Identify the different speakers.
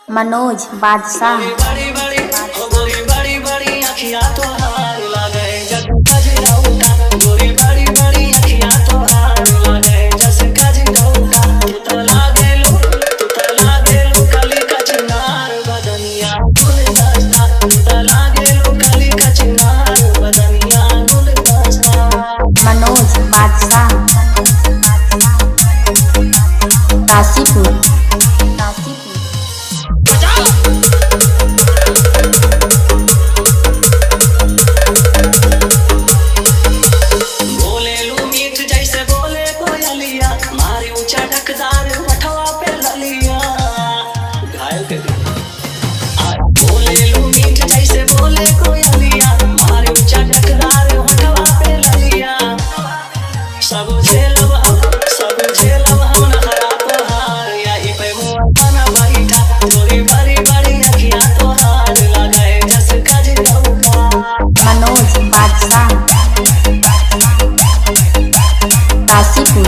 Speaker 1: मनोज बादशाह।
Speaker 2: बड़ी बड़ी गोरी बड़ी बड़ी अखियाँ तो हार लगे जस कजरौटा गोरी बड़ी बड़ी अखियाँ तो हार लगे जस कजरौटा तू तो लागेलू कली कचनार बदनिया गुलदस्ता तू तो लागेलू कली कचनार बदनिया गुलदस्ता।
Speaker 1: मनोज बादशाह काशीपुर।
Speaker 2: मारी ऊंचा ढकदार मठवा पे ललिया घायल के बोले लू मीठ जैसे बोले कोयलिया मारी ऊंचा ढकदार मठवा पे ललिया सब झेलब हम नहरा तोहार यही पे मुआ बना बैठा गोरी बड़ी बड़ी अखियाँ तोहार लगे जस कजरौटा।
Speaker 1: मनोज बादशाह काशीपुर।